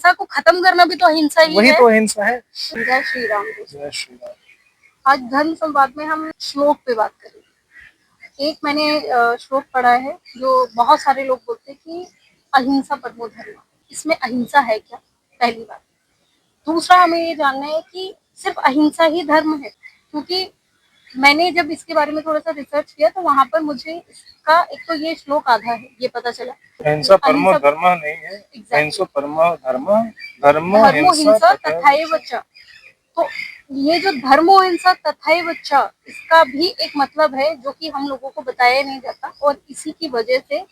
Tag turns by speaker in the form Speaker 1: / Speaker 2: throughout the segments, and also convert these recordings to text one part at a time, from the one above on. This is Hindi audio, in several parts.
Speaker 1: अहिंसा को खत्म करना भी तो अहिंसा ही
Speaker 2: वही
Speaker 1: है।
Speaker 2: तो अहिंसा है।
Speaker 1: जय श्री राम।
Speaker 2: जय श्री राम।
Speaker 1: आज धर्म संवाद में हम श्लोक पे बात करेंगे। एक मैंने श्लोक पढ़ा है जो बहुत सारे लोग बोलते हैं कि अहिंसा परमो धर्म। इसमें अहिंसा है क्या, पहली बात। दूसरा, हमें ये जानना है कि सिर्फ अहिंसा ही धर्म है, क्योंकि मैंने जब इसके बारे में थोड़ा सा रिसर्च किया तो वहां पर मुझे इसका एक तो ये श्लोक आधा है ये पता चला।
Speaker 2: अहिंसा परमो धर्म नहीं है, अहिंसा परमो धर्म, धर्मो हिंसा
Speaker 1: तथैव च। तो ये जो धर्मो हिंसा तथैव च, इसका भी एक मतलब है जो कि हम लोगों को बताया नहीं जाता, और इसी की वजह से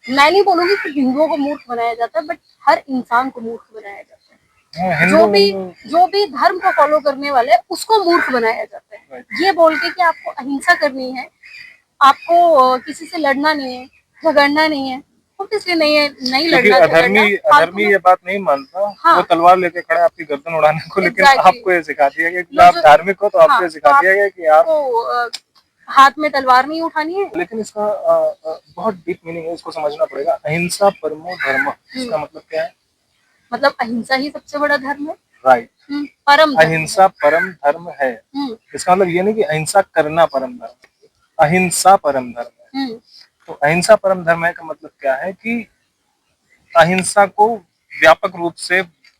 Speaker 1: मैं नहीं बोलूंगी कि हिंदुओं को मूर्ख बनाया जाता है, बट हर इंसान को मूर्ख बनाया जाता है। जो भी धर्म को फॉलो करने वाले है उसको मूर्ख बनाया जाता है, ये बोल के कि आपको अहिंसा करनी है, आपको किसी से लड़ना नहीं है, झगड़ना नहीं है। ऑब्वियसली नहीं लड़ना
Speaker 2: अधर्मी अधर्मी ये बात नहीं मानता। हाँ। वो तलवार लेके खड़ा है आपकी गर्दन उड़ाने को, लेकिन आपको ये सिखा दिया गया कि आप धार्मिक हो, तो आपको ये सिखा दिया गया कि आप
Speaker 1: हाथ में तलवार नहीं उठानी है।
Speaker 2: लेकिन इसका बहुत डीप मीनिंग है, इसको समझना पड़ेगा। अहिंसा परमो धर्म, इसका मतलब क्या है?
Speaker 1: मतलब अहिंसा ही सबसे बड़ा धर्म है।
Speaker 2: राइट।
Speaker 1: परम
Speaker 2: अहिंसा परम धर्म है। इसका मतलब ये नहीं कि अहिंसा करना परम धर्म, अहिंसा परम धर्म है। तो अहिंसा परम धर्म है का मतलब क्या है कि अहिंसा को व्यापक रूप से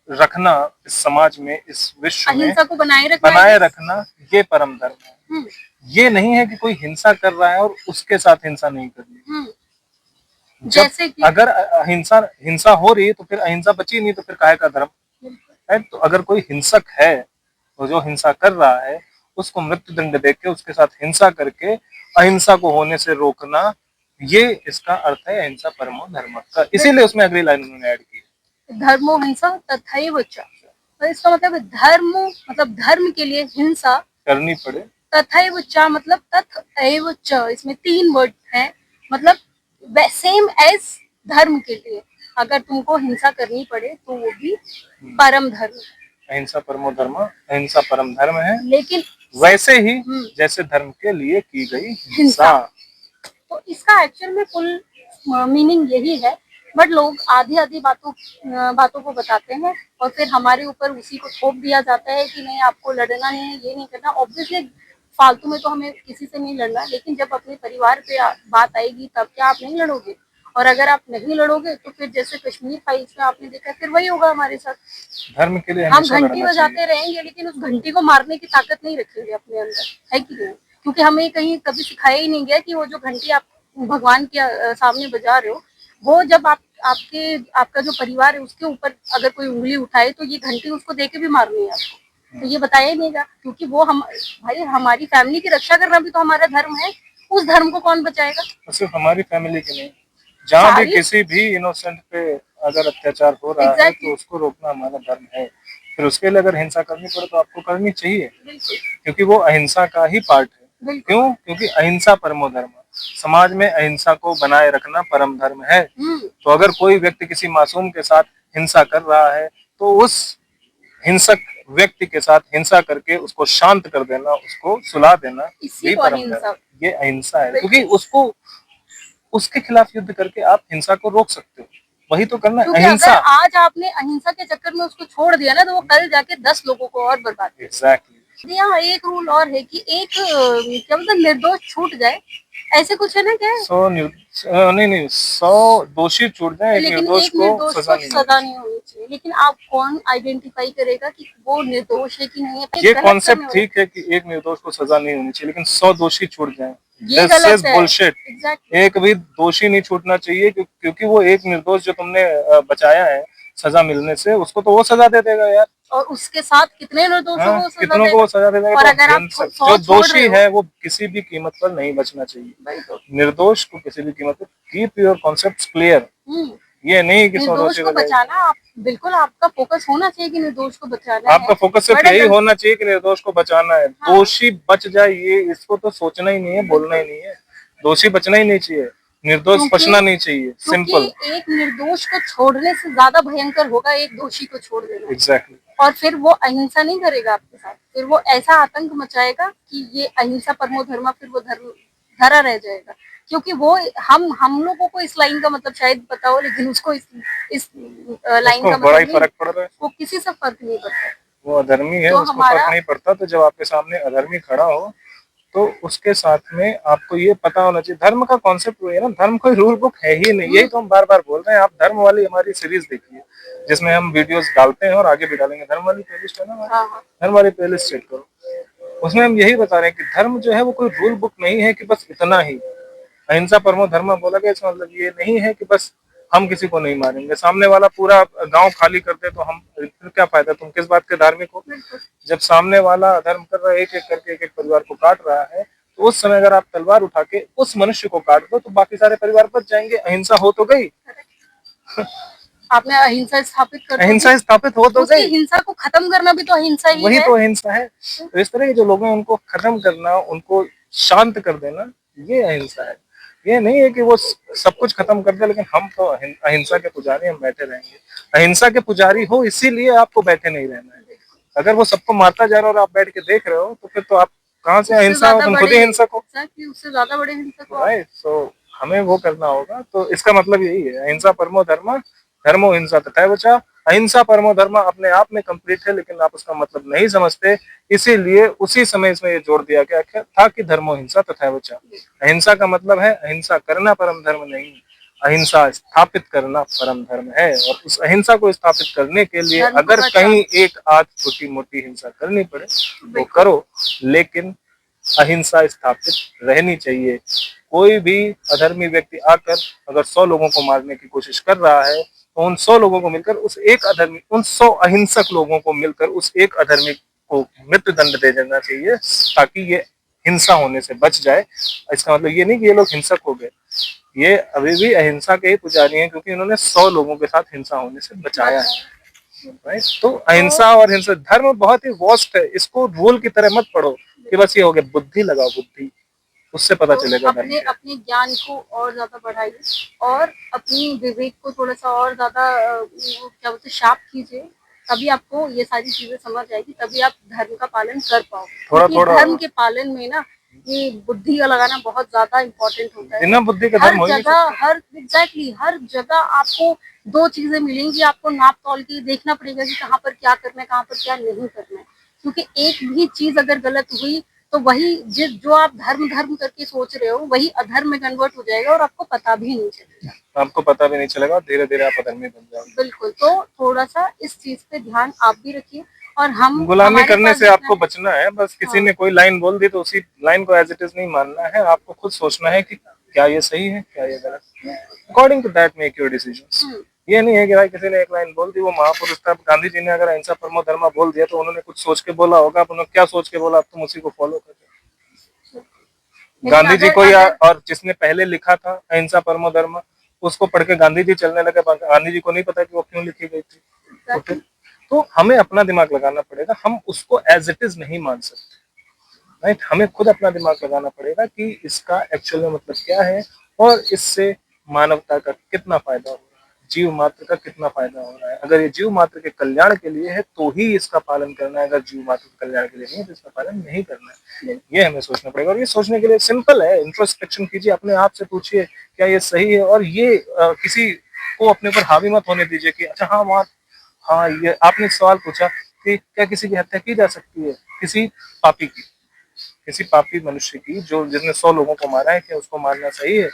Speaker 2: रखना इस समाज में, इस विश्व में
Speaker 1: अहिंसा को बनाए
Speaker 2: रखना ये परम धर्म है। ये नहीं है कि कोई हिंसा कर रहा है और उसके साथ हिंसा नहीं करनी। जैसे कि अगर हिंसा हो रही है तो फिर अहिंसा बची नहीं, तो फिर काहे का धर्म है? तो अगर कोई हिंसक है तो जो हिंसा कर रहा है उसको मृत्यु दंड देके, उसके साथ हिंसा करके अहिंसा को होने से रोकना, ये इसका अर्थ है अहिंसा परमो धर्म का। इसीलिए उसमें अगली लाइन उन्होंने ऐड की,
Speaker 1: धर्मो हिंसा तथैव च। तो इसका मतलब धर्म, मतलब धर्म के लिए हिंसा
Speaker 2: करनी पड़े।
Speaker 1: तथैव च मतलब तथैव च, इसमें 3 वर्ड है, मतलब सेम एज धर्म के लिए अगर तुमको हिंसा करनी पड़े तो वो भी परम धर्म है।
Speaker 2: अहिंसा परमो धर्म, अहिंसा परम धर्म है,
Speaker 1: लेकिन
Speaker 2: वैसे ही जैसे धर्म के लिए की गई हिंसा।
Speaker 1: तो इसका एक्चुअल में फुल मीनिंग यही है, बट लोग आधी आधी बातों को बताते हैं और फिर हमारे ऊपर उसी को थोप दिया जाता है कि नहीं आपको लड़ना नहीं है, ये नहीं करना। ऑब्वियसली फालतू में तो हमें किसी से नहीं लड़ना, लेकिन जब अपने परिवार पे बात आएगी तब क्या आप नहीं लड़ोगे? और अगर आप नहीं लड़ोगे तो फिर जैसे कश्मीर फाइल्स में आपने देखा, फिर वही होगा हमारे साथ।
Speaker 2: धर्म के लिए
Speaker 1: हम घंटी बजाते रहेंगे लेकिन उस घंटी को मारने की ताकत नहीं रखेंगे अपने अंदर, है कि नहीं? क्योंकि हमें कहीं कभी सिखाया ही नहीं गया कि वो जो घंटी आप भगवान के सामने बजा रहे हो, वो जब आपका जो परिवार है उसके ऊपर अगर कोई उंगली उठाए तो ये घंटी उसको देके भी मारनी है आपको, तो ये बताया ही नहीं गया। क्योंकि वो भाई हमारी फैमिली की रक्षा करना भी तो हमारा धर्म है, उस धर्म को कौन बचाएगा?
Speaker 2: सिर्फ हमारी फैमिली की नहीं, जहाँ भी किसी भी इनोसेंट पे अगर अत्याचार हो रहा है तो उसको रोकना हमारा धर्म है। फिर उसके लिए अगर हिंसा करनी पड़े तो आपको करनी चाहिए, क्योंकि वो अहिंसा का ही पार्ट है। क्यों? क्योंकि अहिंसा परमो धर्म, समाज में अहिंसा को बनाए रखना परम धर्म है। तो अगर कोई व्यक्ति किसी मासूम के साथ हिंसा कर रहा है तो उस हिंसक व्यक्ति के साथ हिंसा करके उसको शांत कर देना, उसको सुला देना, ये परम धर्म, ये अहिंसा है। क्योंकि उसके खिलाफ युद्ध करके आप हिंसा को रोक सकते हो, वही तो करना है अहिंसा।
Speaker 1: अगर आज आपने अहिंसा के चक्कर में उसको छोड़ दिया ना तो वो कल जाके 10 लोगों को और बर्बाद करेगा।
Speaker 2: एग्जैक्टली।
Speaker 1: यहाँ एक रूल और है कि एक क्या मतलब निर्दोष छूट जाए, ऐसे कुछ है ना क्या?
Speaker 2: 100 दोषी छूट जाए,
Speaker 1: लेकिन एक निर्दोष को सजा नहीं होनी चाहिए। लेकिन आप कौन आइडेंटिफाई करेगा कि वो निर्दोष है कि नहीं है?
Speaker 2: ये कॉन्सेप्ट ठीक है कि एक निर्दोष को सजा नहीं होनी चाहिए, लेकिन 100 दोषी छूट जाए,
Speaker 1: ये गलत है।
Speaker 2: बुलशिट। एक भी दोषी नहीं छूटना चाहिए, क्योंकि वो एक निर्दोष जो तुमने बचाया है सजा मिलने से, उसको तो वो सजा दे देगा यार।
Speaker 1: और उसके साथ कितने निर्दोषों
Speaker 2: कितनों को वो सजा दे देगा। और अगर आप जो दोषी है वो किसी भी कीमत पर नहीं बचना चाहिए। निर्दोष को किसी भी कीमत पर, कीप योर कॉन्सेप्ट्स क्लियर। ये नहीं कि
Speaker 1: निर्दोष को बचाना, आप बिल्कुल आपका फोकस होना चाहिए कि निर्दोष को बचाना है।
Speaker 2: आपका फोकस सिर्फ यही होना चाहिए कि निर्दोष को बचाना है। दोषी बच जाए ये इसको तो सोचना ही नहीं है, बोलना ही नहीं है। दोषी बचना ही नहीं चाहिए, निर्दोष बचना नहीं चाहिए। सिंपल।
Speaker 1: एक निर्दोष को छोड़ने से ज्यादा भयंकर होगा एक दोषी को छोड़ देना।
Speaker 2: एग्जैक्टली।
Speaker 1: और फिर वो अहिंसा नहीं करेगा आपके साथ, फिर वो ऐसा आतंक मचाएगा कि ये अहिंसा परमो धर्म, फिर वो धर्म धरा रह जाएगा। क्योंकि वो हम लोगों को इस लाइन का मतलब शायद पता हो, लेकिन उसको इस लाइन
Speaker 2: उसको
Speaker 1: का
Speaker 2: बड़ा ही
Speaker 1: मतलब
Speaker 2: फर्क
Speaker 1: नहीं,
Speaker 2: पड़ रहा है,
Speaker 1: वो किसी से फर्क नहीं पड़ता।
Speaker 2: वो अधर्मी है
Speaker 1: तो
Speaker 2: उसको फर्क
Speaker 1: हमारा
Speaker 2: नहीं पड़ता। तो जब आपके सामने अधर्मी खड़ा हो तो उसके साथ में आपको ये पता होना चाहिए। धर्म का कॉन्सेप्ट वही है ना, धर्म कोई रूल बुक है ही नहीं, यही तो हम बार बार बोल रहे हैं। आप धर्म वाली हमारी सीरीज देखिए जिसमें हम वीडियोस डालते हैं और आगे भी डालेंगे, धर्म वाली प्लेलिस्ट है ना हमारी,
Speaker 1: हाँ हाँ
Speaker 2: धर्म वाली प्लेलिस्ट चेक करो। उसमें हम यही बता रहे हैं कि धर्म जो है वो कोई रूल बुक नहीं है कि बस इतना ही। अहिंसा परमो धर्म बोला गया, इसका मतलब ये नहीं है कि बस हम किसी को नहीं मारेंगे, सामने वाला पूरा गांव खाली कर दे तो हम फिर क्या फायदा, तुम किस बात के धार्मिक हो।
Speaker 1: बिल्कुल
Speaker 2: जब सामने वाला अधर्म कर रहा है, एक एक करके एक एक परिवार को काट रहा है, तो उस समय अगर आप तलवार उठा के उस मनुष्य को काट दो तो बाकी सारे परिवार बच जाएंगे, अहिंसा हो तो गई।
Speaker 1: आपने अहिंसा स्थापित कर तो दी,
Speaker 2: अहिंसा स्थापित हो तो
Speaker 1: उसकी
Speaker 2: गई,
Speaker 1: हिंसा को खत्म करना भी तो अहिंसा ही
Speaker 2: वही
Speaker 1: है।
Speaker 2: तो अहिंसा है। तो इस तरह के जो लोग हैं उनको खत्म करना, उनको शांत कर देना, ये अहिंसा है। ये नहीं है कि वो सब कुछ खत्म कर दे लेकिन हम तो अहिंसा के पुजारी, हम बैठे रहेंगे। अहिंसा के पुजारी हो इसीलिए आपको बैठे नहीं रहना है। अगर वो सबको मारता जा रहा है और आप बैठ के देख रहे हो तो फिर तो आप कहाँ से
Speaker 1: उससे
Speaker 2: अहिंसा हो,
Speaker 1: ज्यादा
Speaker 2: तुम खुद ही
Speaker 1: बड़े,
Speaker 2: हिंसक हो।
Speaker 1: एग्जैक्टली उससे ज्यादा बड़े हिंसक को आप।
Speaker 2: राइट, तो हमें वो करना होगा। तो इसका मतलब यही है, अहिंसा परमो धर्म, धर्मो हिंसा तथैव च। अहिंसा परमो धर्म अपने आप में कंप्लीट है लेकिन आप उसका मतलब नहीं समझते, इसीलिए उसी समय इसमें ये जोड़ दिया गया था कि धर्मो हिंसा तथैव च। अहिंसा का मतलब है अहिंसा करना परम धर्म नहीं, अहिंसा स्थापित करना परम धर्म है। और उस अहिंसा को स्थापित करने के लिए
Speaker 1: धर्म को
Speaker 2: अगर
Speaker 1: बचाना।
Speaker 2: कहीं एक आध छोटी मोटी हिंसा करनी पड़े तो
Speaker 1: बिल्कुल
Speaker 2: करो, लेकिन अहिंसा स्थापित रहनी चाहिए। कोई भी अधर्मी व्यक्ति आकर अगर 100 लोगों को मारने की कोशिश कर रहा है तो उन 100 लोगों को मिलकर उस एक अधर्मी, उन 100 अहिंसक लोगों को मिलकर उस एक अधर्मी को मृत्यु दंड दे देना चाहिए ताकि ये हिंसा होने से बच जाए। इसका मतलब ये नहीं कि ये लोग हिंसक हो गए, ये अभी भी अहिंसा के ही पुजारी हैं क्योंकि इन्होंने 100 लोगों के साथ हिंसा होने से बचाया है। राइट, तो अहिंसा और हिंसा, धर्म बहुत ही वास्ट है, इसको रूल की तरह मत पढ़ो कि बस ये हो गया। बुद्धि लगाओ, बुद्धि, उससे पता
Speaker 1: तो
Speaker 2: चलेगा धर्म
Speaker 1: अपने
Speaker 2: क्या है।
Speaker 1: अपने ज्ञान को और ज्यादा बढ़ाइए और अपनी विवेक को थोड़ा सा और ज्यादा क्या बोलते शार्प कीजिए, तभी आपको ये सारी चीजें समझ आएगी, तभी आप धर्म का पालन कर पाओ।
Speaker 2: थोड़ा
Speaker 1: क्योंकि
Speaker 2: थोड़ा
Speaker 1: धर्म के पालन में ना ये बुद्धि का लगाना बहुत ज्यादा इम्पोर्टेंट होता है।
Speaker 2: बिना बुद्धि का
Speaker 1: हर
Speaker 2: धर्म हो ही नहीं
Speaker 1: जगह,
Speaker 2: सकता।
Speaker 1: हर एग्जैक्टली हर जगह आपको दो चीजें मिलेंगी, आपको नाप तोल के देखना पड़ेगा कि कहाँ पर क्या करना है, कहाँ पर क्या नहीं करना है। क्योंकि एक भी चीज अगर गलत हुई तो वही जिस जो आप धर्म धर्म करके सोच रहे हो वही अधर्म में कन्वर्ट हो जाएगा और आपको पता भी नहीं चलेगा।
Speaker 2: आपको पता भी नहीं चलेगा, धीरे धीरे आप अधर्मी बन जाओगे।
Speaker 1: बिल्कुल, तो थोड़ा सा इस चीज पे ध्यान आप भी रखिए और हम
Speaker 2: गुलामी
Speaker 1: हमारे
Speaker 2: करने
Speaker 1: पास
Speaker 2: से
Speaker 1: जितना
Speaker 2: आपको
Speaker 1: है।
Speaker 2: बचना है। बस किसी
Speaker 1: हाँ
Speaker 2: ने कोई लाइन बोल दी तो उसी लाइन को एज इट इज नहीं मानना है, आपको खुद सोचना है कि क्या ये सही है, क्या ये गलत है। According to that make your decisions. ये नहीं है कि भाई किसी ने एक लाइन बोल दी, वो महापुरुष था, गांधी जी ने अगर अहिंसा परमो धर्म बोल दिया तो उन्होंने कुछ सोच के बोला होगा, अब उन्होंने क्या सोच के बोला, अब तुम उसी को फॉलो कर।
Speaker 1: लेकिन
Speaker 2: गांधी जी
Speaker 1: अगर
Speaker 2: को या
Speaker 1: अगर
Speaker 2: और जिसने पहले लिखा था अहिंसा परमो धर्म, उसको पढ़ के गांधी जी चलने लगे, गांधी जी को नहीं पता कि वो क्यों लिखी गई थी। तो फिर तो हमें अपना दिमाग लगाना पड़ेगा, हम उसको एज इट इज नहीं मान सकते। राइट, हमें खुद अपना दिमाग लगाना पड़ेगा कि इसका एक्चुअल में मतलब क्या है और इससे मानवता का कितना फायदा हो रहा है, जीव मात्र का कितना फायदा हो रहा है। अगर ये जीव मात्र के कल्याण के लिए है तो ही इसका पालन करना है, अगर जीव मात्र के कल्याण के लिए नहीं है तो इसका पालन नहीं करना है। ये हमें सोचना पड़ेगा और ये सोचने के लिए सिंपल है, इंट्रोस्पेक्शन कीजिए, अपने आप से पूछिए क्या ये सही है। और ये किसी को अपने ऊपर हावी मत होने दीजिए कि अच्छा हाँ वहाँ, हाँ ये आपने एक सवाल पूछा कि क्या किसी की हत्या की जा सकती है, किसी पापी की, किसी पापी मनुष्य की जो जिसने 100 लोगों को मारा है, क्या उसको मारना सही है?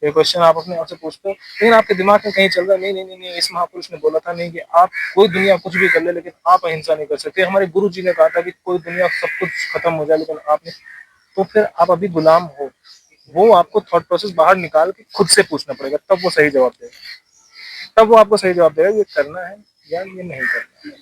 Speaker 2: ये क्वेश्चन आप अपने आप से पूछते हो, लेकिन आपके दिमाग में कहीं चल रहा है नहीं नहीं नहीं नहीं, इस महापुरुष ने बोला था नहीं कि आप कोई दुनिया कुछ भी कर ले लेकिन आप अहिंसा नहीं कर सकते। हमारे गुरु जी ने कहा था कि कोई दुनिया सब कुछ खत्म हो जाए लेकिन आपने, तो फिर आप अभी गुलाम हो। वो आपको थॉट प्रोसेस बाहर निकाल के खुद से पूछना पड़ेगा, तब वो सही जवाब देगा। तब वो आपको सही जवाब देगा ये करना है या ये नहीं करना है।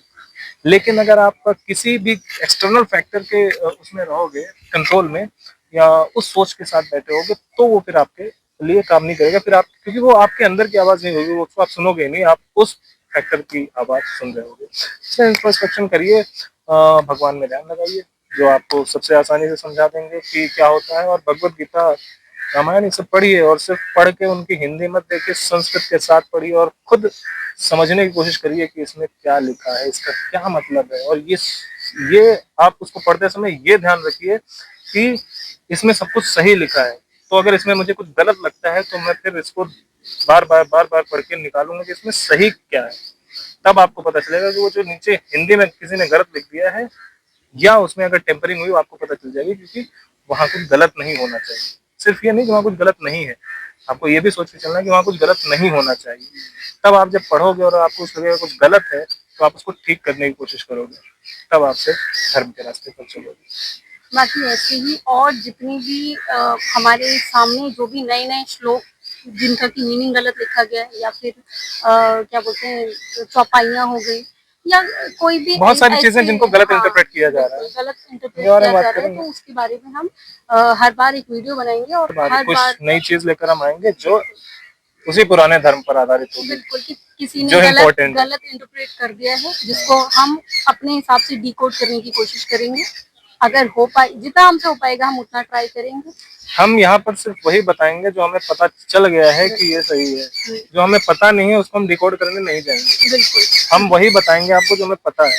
Speaker 2: लेकिन अगर आप किसी भी एक्सटर्नल फैक्टर के उसमें रहोगे, कंट्रोल में, या उस सोच के साथ बैठे होगे तो वो फिर आपके लिए काम नहीं करेगा। फिर आप, क्योंकि वो आपके अंदर की आवाज नहीं होगी, वो उसको आप सुनोगे नहीं, आप उस फैक्टर की आवाज सुन रहे होगे। इसलिए इंट्रोस्पेक्शन करिए, भगवान में ध्यान लगाइए जो आपको सबसे आसानी से समझा देंगे कि क्या होता है। और भगवत गीता, रामायण ये सब पढ़िए और सिर्फ पढ़ के उनकी हिंदी मत देखिए, संस्कृत के साथ पढ़िए और खुद समझने की कोशिश करिए कि इसमें क्या लिखा है, इसका क्या मतलब है। और ये आप उसको पढ़ते समय ये ध्यान रखिए कि इसमें सब कुछ सही लिखा है, तो अगर इसमें मुझे कुछ गलत लगता है तो मैं फिर इसको बार बार पढ़ के निकालूंगा कि इसमें सही क्या है। तब आपको पता चलेगा कि वो जो नीचे हिंदी में किसी ने गलत लिख दिया है या उसमें अगर टेम्परिंग हुई, आपको पता चल जाएगी, क्योंकि वहां कुछ गलत नहीं होना चाहिए। सिर्फ ये नहीं कि वहां कुछ गलत नहीं है, आपको ये भी सोच के चलना है कि वहां कुछ गलत नहीं होना चाहिए। तब आप जब पढ़ोगे और आपको उस लगेगा कुछ गलत है तो आप उसको ठीक करने की कोशिश करोगे, तब आपसे धर्म के रास्ते पर चलोगे।
Speaker 1: बाकी ऐसे ही और जितनी भी हमारे सामने जो भी नए नए श्लोक जिनका की मीनिंग गलत लिखा गया है, या फिर क्या बोलते हैं चौपाइयाँ हो गई, या कोई भी
Speaker 2: बहुत सारी चीजें
Speaker 1: ऐसे,
Speaker 2: जिनको गलत
Speaker 1: हाँ,
Speaker 2: इंटरप्रेट किया जा रहा है,
Speaker 1: गलत इंटरप्रेट
Speaker 2: इसके बारे
Speaker 1: किया
Speaker 2: में
Speaker 1: जा
Speaker 2: बात
Speaker 1: रहा है,
Speaker 2: करेंगे।
Speaker 1: तो उसके बारे में हम हर बार एक वीडियो बनाएंगे और हर
Speaker 2: कुछ
Speaker 1: बार
Speaker 2: नई चीज लेकर हम आएंगे जो उसी पुराने धर्म पर आधारित होगी,
Speaker 1: बिल्कुल कि किसी ने
Speaker 2: जो
Speaker 1: गलत
Speaker 2: इम्पोर्टेंट है।
Speaker 1: गलत इंटरप्रेट कर दिया है, जिसको हम अपने हिसाब से डिकोड करने की कोशिश करेंगे। अगर हो पाए, जितना हमसे हो पाएगा हम उतना ट्राई करेंगे।
Speaker 2: हम यहाँ पर सिर्फ वही बताएंगे जो हमें पता चल गया है कि ये सही है, जो हमें पता नहीं है उसको हम डिकोड करने नहीं जाएंगे।
Speaker 1: बिल्कुल,
Speaker 2: हम वही बताएंगे आपको जो हमें पता है,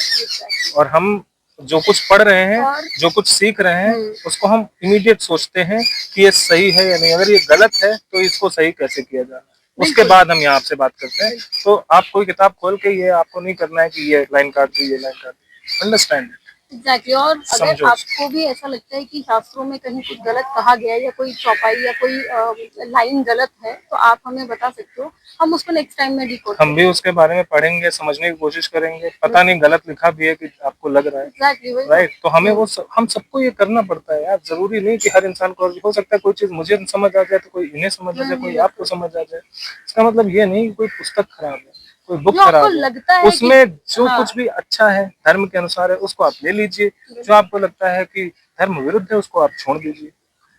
Speaker 2: और हम जो कुछ पढ़ रहे हैं, जो कुछ सीख रहे हैं, उसको हम इमीडिएट सोचते हैं कि ये सही है या नहीं। अगर ये गलत है तो इसको सही कैसे किया जाए, उसके बाद हम यहाँ आपसे बात करते हैं। तो आप कोई किताब खोल के ये आपको नहीं करना है कि ये लाइन काट दी, ये लाइन काट दी, अंडरस्टैंड।
Speaker 1: एग्जैक्टली। और अगर आपको भी ऐसा लगता है कि शास्त्रों में कहीं कुछ गलत कहा गया है, या कोई चौपाई या कोई लाइन गलत है, तो आप हमें बता सकते हो, हम उसको नेक्स्ट टाइम में डिकोड
Speaker 2: हम भी उसके बारे में पढ़ेंगे, समझने की कोशिश करेंगे। पता नहीं गलत लिखा भी है कि आपको लग रहा है,
Speaker 1: एग्जैक्टली,
Speaker 2: राइट। तो हमें वो हम सबको ये करना पड़ता है यार। जरूरी नहीं कि हर इंसान को, हो सकता है कोई चीज मुझे समझ आ जाए तो कोई इन्हें समझ आ जाए, कोई आपको समझ आ जाए। इसका मतलब ये नहीं कि कोई पुस्तक खराब है, कोई बुक खराब है। उसमें जो कुछ भी अच्छा है धर्म के अनुसार है उसको आप ले लीजिए, जो आपको लगता है कि धर्म विरुद्ध है उसको आप छोड़ दीजिए,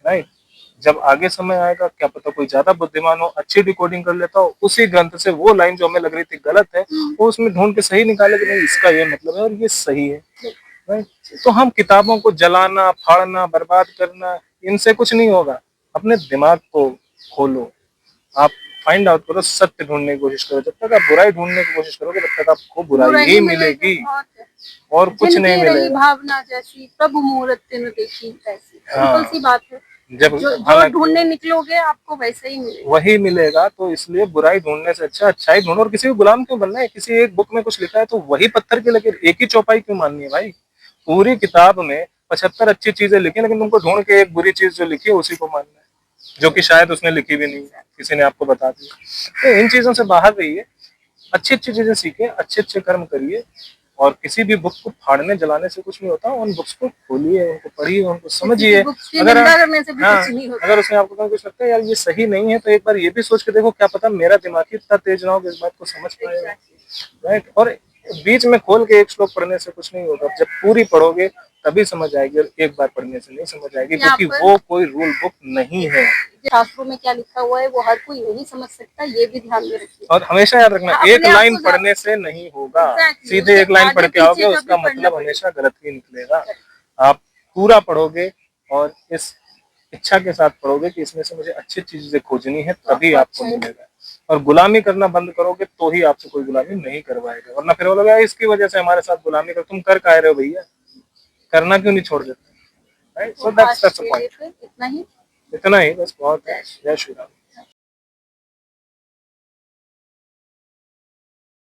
Speaker 2: राइट। जब आगे समय आएगा, क्या पता कोई ज्यादा बुद्धिमान हो, अच्छी डिकोडिंग कर लेता हो, उसी ग्रंथ से वो लाइन जो हमें लग रही थी गलत है, वो उसमें ढूंढ के सही निकाले कि नहीं इसका ये मतलब है और ये सही है, राइट। तो हम किताबों को जलाना, फाड़ना, बर्बाद करना, इनसे कुछ नहीं होगा। अपने दिमाग को खोलो, आप फाइंड आउट करो, सत्य ढूंढने की कोशिश करो। जब तक आप बुराई ढूंढने की कोशिश करोगे तब तक आपको बुराई ही मिलेगी और कुछ नहीं मिलेगा।
Speaker 1: भावना जैसी प्रभु मुहूर्त न देखी ऐसी, सिंपल सी बात है।
Speaker 2: जब
Speaker 1: जो ढूंढने निकलोगे आपको वैसे ही मिलेगा,
Speaker 2: वही मिलेगा। तो इसलिए बुराई ढूंढने से अच्छा अच्छाई ढूंढो। और किसी भी गुलाम क्यों बनना है? किसी एक बुक में कुछ लिखा है तो वही पत्थर की लकीर, एक ही चौपाई क्यों माननी है भाई? पूरी किताब में 75 अच्छी चीजें लिखी, लेकिन तुमको ढूंढ के एक बुरी चीज जो लिखी है उसी को मानना है, जो कि शायद उसने लिखी भी नहीं है, किसी ने आपको बता दी। तो इन चीजों से बाहर रहिए, अच्छी अच्छी चीजें सीखिए, अच्छे अच्छे कर्म करिए। और किसी भी बुक को फाड़ने जलाने से कुछ नहीं होता। उन बुक्स को खोलिए, उनको पढ़िए, उनको समझिए। अगर उसमें आपको कुछ लगता है यार ये सही नहीं है, तो एक बार ये भी सोच के देखो, क्या पता मेरा दिमाग ही इतना तेज ना हो कि इस बात को समझ पाएगा, राइट। और बीच में खोल के एक श्लोक पढ़ने से कुछ नहीं होगा, जब पूरी पढ़ोगे तभी समझ आएगी, और एक बार पढ़ने से नहीं समझ आएगी, क्योंकि वो कोई रूल बुक नहीं है।
Speaker 1: शास्त्रों में क्या लिखा हुआ है वो हर कोई नहीं समझ सकता, ये भी ध्यान में रखिए।
Speaker 2: और हमेशा याद रखना, एक लाइन पढ़ने से नहीं होगा। सीधे एक लाइन पढ़ के आओगे उसका मतलब हमेशा गलत ही निकलेगा। आप पूरा पढ़ोगे और इस इच्छा के साथ पढ़ोगे कि इसमें से मुझे अच्छी चीजें खोजनी है, तभी आपको मिलेगा। और गुलामी करना बंद करोगे तो ही आपसे कोई गुलामी नहीं करवाएगा। वरना फिर वो लोग इसकी वजह से हमारे साथ गुलामी कर, तुम कर काहे रहे हो भैया, करना क्यों नहीं छोड़ देते, right. So that's the point. इतना ही बस, बहुत है। जय श्री राम।